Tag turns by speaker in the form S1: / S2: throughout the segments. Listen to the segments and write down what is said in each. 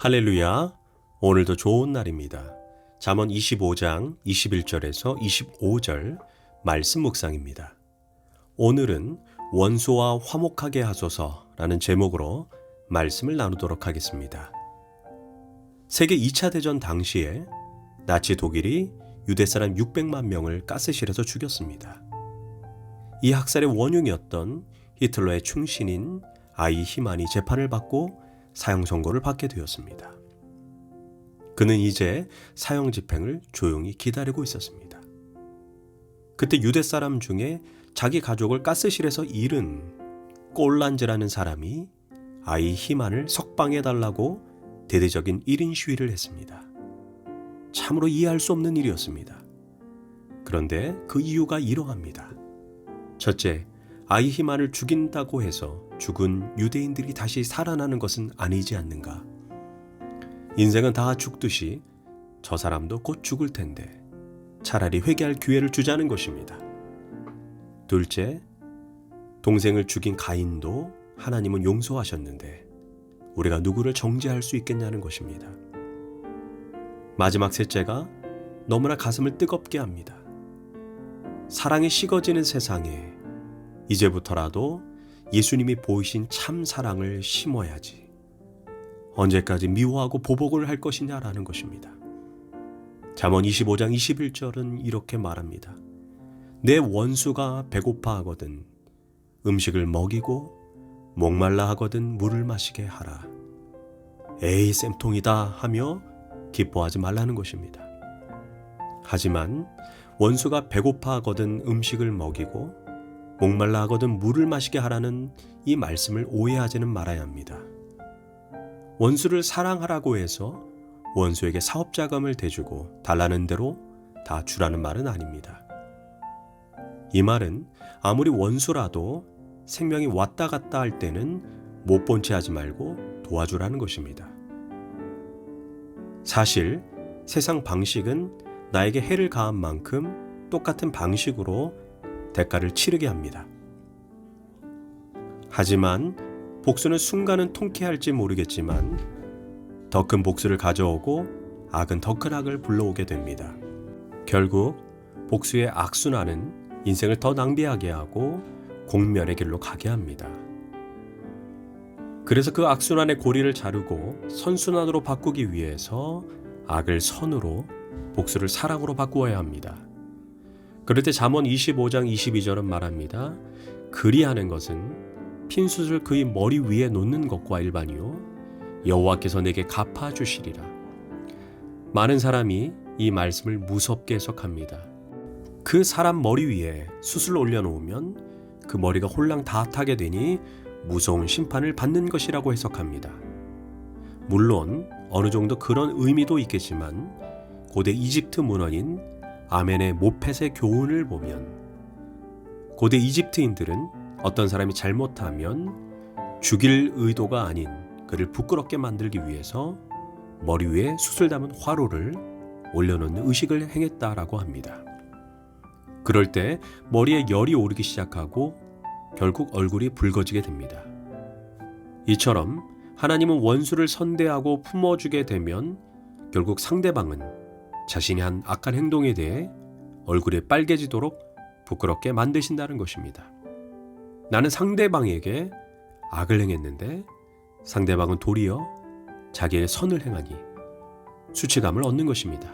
S1: 할렐루야, 오늘도 좋은 날입니다. 잠언 25장 21절에서 25절 말씀 묵상입니다. 오늘은 원수와 화목하게 하소서라는 제목으로 말씀을 나누도록 하겠습니다. 세계 2차 대전 당시에 나치 독일이 유대 사람 600만 명을 가스실에서 죽였습니다. 이 학살의 원흉이었던 히틀러의 충신인 아이 히만이 재판을 받고 사형 선고를 받게 되었습니다. 그는 이제 사형 집행을 조용히 기다리고 있었습니다. 그때 유대 사람 중에 자기 가족을 가스실에서 잃은 꼴란즈라는 사람이 아이 히만을 석방해달라고 대대적인 1인 시위를 했습니다. 참으로 이해할 수 없는 일이었습니다. 그런데 그 이유가 이러합니다. 첫째, 아이 히만을 죽인다고 해서 죽은 유대인들이 다시 살아나는 것은 아니지 않는가? 인생은 다 죽듯이 저 사람도 곧 죽을 텐데 차라리 회개할 기회를 주자는 것입니다. 둘째, 동생을 죽인 가인도 하나님은 용서하셨는데 우리가 누구를 정죄할 수 있겠냐는 것입니다. 마지막 셋째가 너무나 가슴을 뜨겁게 합니다. 사랑이 식어지는 세상에 이제부터라도 예수님이 보이신 참 사랑을 심어야지. 언제까지 미워하고 보복을 할 것이냐라는 것입니다. 잠언 25장 21절은 이렇게 말합니다. 내 원수가 배고파하거든 음식을 먹이고 목말라 하거든 물을 마시게 하라. 에이 쌤통이다 하며 기뻐하지 말라는 것입니다. 하지만 원수가 배고파하거든 음식을 먹이고 목말라 하거든 물을 마시게 하라는 이 말씀을 오해하지는 말아야 합니다. 원수를 사랑하라고 해서 원수에게 사업자금을 대주고 달라는 대로 다 주라는 말은 아닙니다. 이 말은 아무리 원수라도 생명이 왔다 갔다 할 때는 못 본 채 하지 말고 도와주라는 것입니다. 사실 세상 방식은 나에게 해를 가한 만큼 똑같은 방식으로 대가를 치르게 합니다. 하지만 복수는 순간은 통쾌할지 모르겠지만 더 큰 복수를 가져오고 악은 더 큰 악을 불러오게 됩니다. 결국 복수의 악순환은 인생을 더 낭비하게 하고 공멸의 길로 가게 합니다. 그래서 그 악순환의 고리를 자르고 선순환으로 바꾸기 위해서 악을 선으로 복수를 사랑으로 바꾸어야 합니다. 그럴 때 잠언 25장 22절은 말합니다. 그리하는 것은 핀숯을 그의 머리 위에 놓는 것과 일반이요 여호와께서 내게 갚아주시리라. 많은 사람이 이 말씀을 무섭게 해석합니다. 그 사람 머리 위에 숯을 올려놓으면 그 머리가 홀랑 다 타게 되니 무서운 심판을 받는 것이라고 해석합니다. 물론 어느 정도 그런 의미도 있겠지만 고대 이집트 문헌인 아멘의 모펫의 교훈을 보면 고대 이집트인들은 어떤 사람이 잘못하면 죽일 의도가 아닌 그를 부끄럽게 만들기 위해서 머리 위에 숯을 담은 화로를 올려놓는 의식을 행했다라고 합니다. 그럴 때 머리에 열이 오르기 시작하고 결국 얼굴이 붉어지게 됩니다. 이처럼 하나님은 원수를 선대하고 품어주게 되면 결국 상대방은 자신이 한 악한 행동에 대해 얼굴이 빨개지도록 부끄럽게 만드신다는 것입니다. 나는 상대방에게 악을 행했는데 상대방은 도리어 자기의 선을 행하니 수치감을 얻는 것입니다.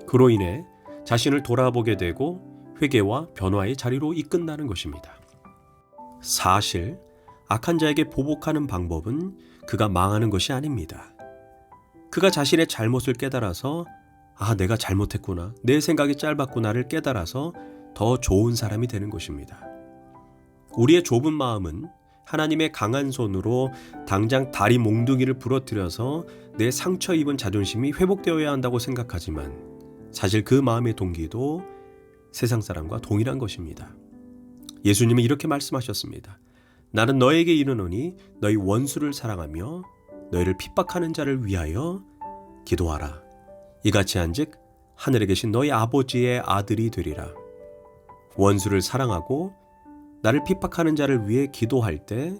S1: 그로 인해 자신을 돌아보게 되고 회개와 변화의 자리로 이끈다는 것입니다. 사실 악한 자에게 보복하는 방법은 그가 망하는 것이 아닙니다. 그가 자신의 잘못을 깨달아서 내가 잘못했구나, 내 생각이 짧았구나를 깨달아서 더 좋은 사람이 되는 것입니다. 우리의 좁은 마음은 하나님의 강한 손으로 당장 다리 몽둥이를 부러뜨려서 내 상처 입은 자존심이 회복되어야 한다고 생각하지만 사실 그 마음의 동기도 세상 사람과 동일한 것입니다. 예수님은 이렇게 말씀하셨습니다. 나는 너에게 이르노니 너희 원수를 사랑하며 너희를 핍박하는 자를 위하여 기도하라. 이같이 한즉 하늘에 계신 너희 아버지의 아들이 되리라. 원수를 사랑하고 나를 핍박하는 자를 위해 기도할 때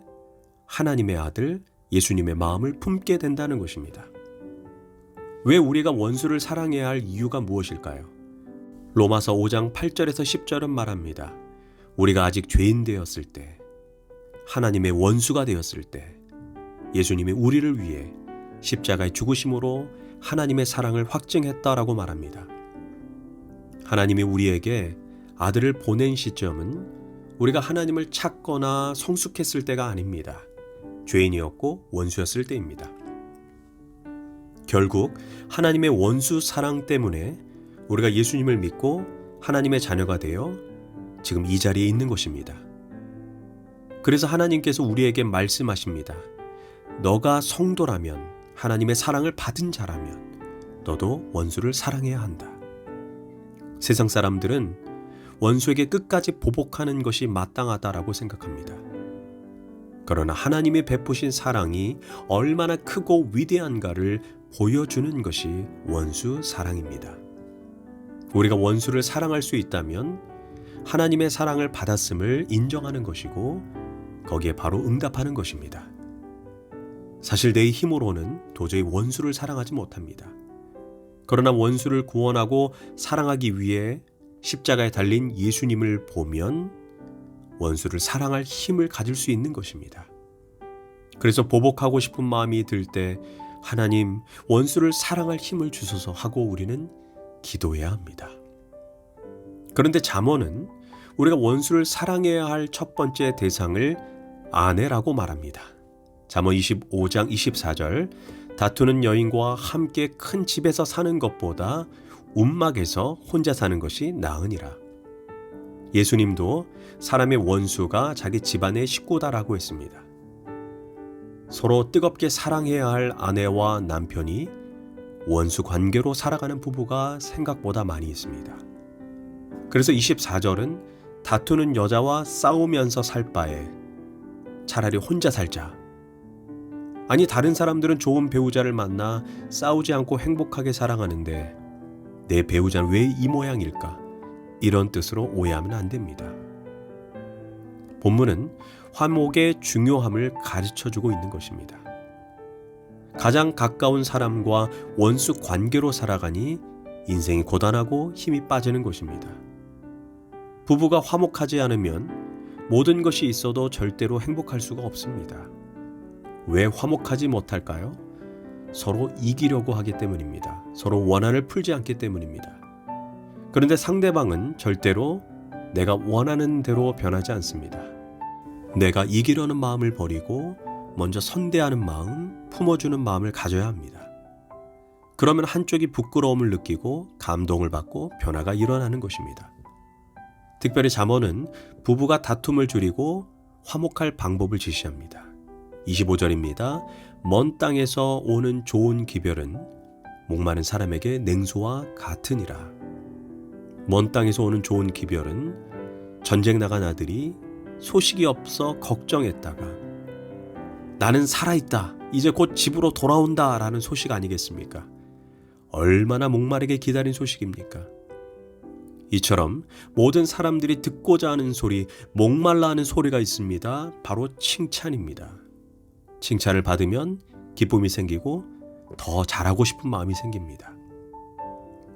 S1: 하나님의 아들 예수님의 마음을 품게 된다는 것입니다. 왜 우리가 원수를 사랑해야 할 이유가 무엇일까요? 로마서 5장 8절에서 10절은 말합니다. 우리가 아직 죄인 되었을 때, 하나님의 원수가 되었을 때 예수님이 우리를 위해 십자가의 죽으심으로 하나님의 사랑을 확증했다라고 말합니다. 하나님이 우리에게 아들을 보낸 시점은 우리가 하나님을 찾거나 성숙했을 때가 아닙니다. 죄인이었고 원수였을 때입니다. 결국 하나님의 원수 사랑 때문에 우리가 예수님을 믿고 하나님의 자녀가 되어 지금 이 자리에 있는 것입니다. 그래서 하나님께서 우리에게 말씀하십니다. 너가 성도라면, 하나님의 사랑을 받은 자라면 너도 원수를 사랑해야 한다. 세상 사람들은 원수에게 끝까지 보복하는 것이 마땅하다라고 생각합니다. 그러나 하나님이 베푸신 사랑이 얼마나 크고 위대한가를 보여주는 것이 원수 사랑입니다. 우리가 원수를 사랑할 수 있다면 하나님의 사랑을 받았음을 인정하는 것이고 거기에 바로 응답하는 것입니다. 사실 내 힘으로는 도저히 원수를 사랑하지 못합니다. 그러나 원수를 구원하고 사랑하기 위해 십자가에 달린 예수님을 보면 원수를 사랑할 힘을 가질 수 있는 것입니다. 그래서 보복하고 싶은 마음이 들 때 하나님, 원수를 사랑할 힘을 주소서 하고 우리는 기도해야 합니다. 그런데 잠언은 우리가 원수를 사랑해야 할 첫 번째 대상을 아내라고 말합니다. 잠언 25장 24절, 다투는 여인과 함께 큰 집에서 사는 것보다 움막에서 혼자 사는 것이 나으니라. 예수님도 사람의 원수가 자기 집안의 식구다라고 했습니다. 서로 뜨겁게 사랑해야 할 아내와 남편이 원수 관계로 살아가는 부부가 생각보다 많이 있습니다. 그래서 24절은 다투는 여자와 싸우면서 살 바에 차라리 혼자 살자. 아니, 다른 사람들은 좋은 배우자를 만나 싸우지 않고 행복하게 살아가는데 내 배우자는 왜 이 모양일까? 이런 뜻으로 오해하면 안 됩니다. 본문은 화목의 중요함을 가르쳐주고 있는 것입니다. 가장 가까운 사람과 원수 관계로 살아가니 인생이 고단하고 힘이 빠지는 것입니다. 부부가 화목하지 않으면 모든 것이 있어도 절대로 행복할 수가 없습니다. 왜 화목하지 못할까요? 서로 이기려고 하기 때문입니다. 서로 원한을 풀지 않기 때문입니다. 그런데 상대방은 절대로 내가 원하는 대로 변하지 않습니다. 내가 이기려는 마음을 버리고 먼저 선대하는 마음, 품어주는 마음을 가져야 합니다. 그러면 한쪽이 부끄러움을 느끼고 감동을 받고 변화가 일어나는 것입니다. 특별히 잠언은 부부가 다툼을 줄이고 화목할 방법을 지시합니다. 25절입니다. 먼 땅에서 오는 좋은 기별은 목마른 사람에게 냉소와 같으니라. 먼 땅에서 오는 좋은 기별은 전쟁 나간 아들이 소식이 없어 걱정했다가 나는 살아있다, 이제 곧 집으로 돌아온다 라는 소식 아니겠습니까? 얼마나 목마르게 기다린 소식입니까? 이처럼 모든 사람들이 듣고자 하는 소리, 목말라 하는 소리가 있습니다. 바로 칭찬입니다. 칭찬을 받으면 기쁨이 생기고 더 잘하고 싶은 마음이 생깁니다.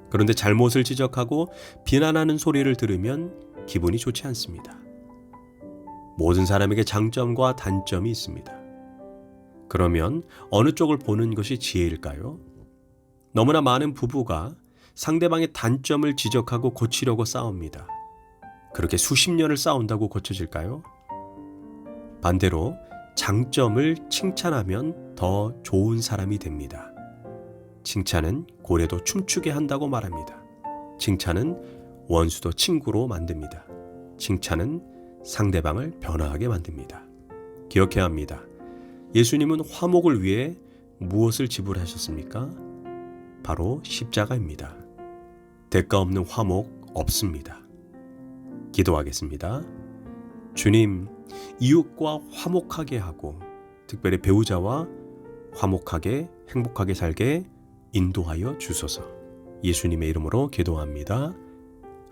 S1: 그런데 잘못을 지적하고 비난하는 소리를 들으면 기분이 좋지 않습니다. 모든 사람에게 장점과 단점이 있습니다. 그러면 어느 쪽을 보는 것이 지혜일까요? 너무나 많은 부부가 상대방의 단점을 지적하고 고치려고 싸웁니다. 그렇게 수십 년을 싸운다고 고쳐질까요? 반대로 장점을 칭찬하면 더 좋은 사람이 됩니다. 칭찬은 고래도 춤추게 한다고 말합니다. 칭찬은 원수도 친구로 만듭니다. 칭찬은 상대방을 변화하게 만듭니다. 기억해야 합니다. 예수님은 화목을 위해 무엇을 지불하셨습니까? 바로 십자가입니다. 대가 없는 화목 없습니다. 기도하겠습니다. 주님, 이웃과 화목하게 하고 특별히 배우자와 화목하게 행복하게 살게 인도하여 주소서. 예수님의 이름으로 기도합니다.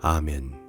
S1: 아멘.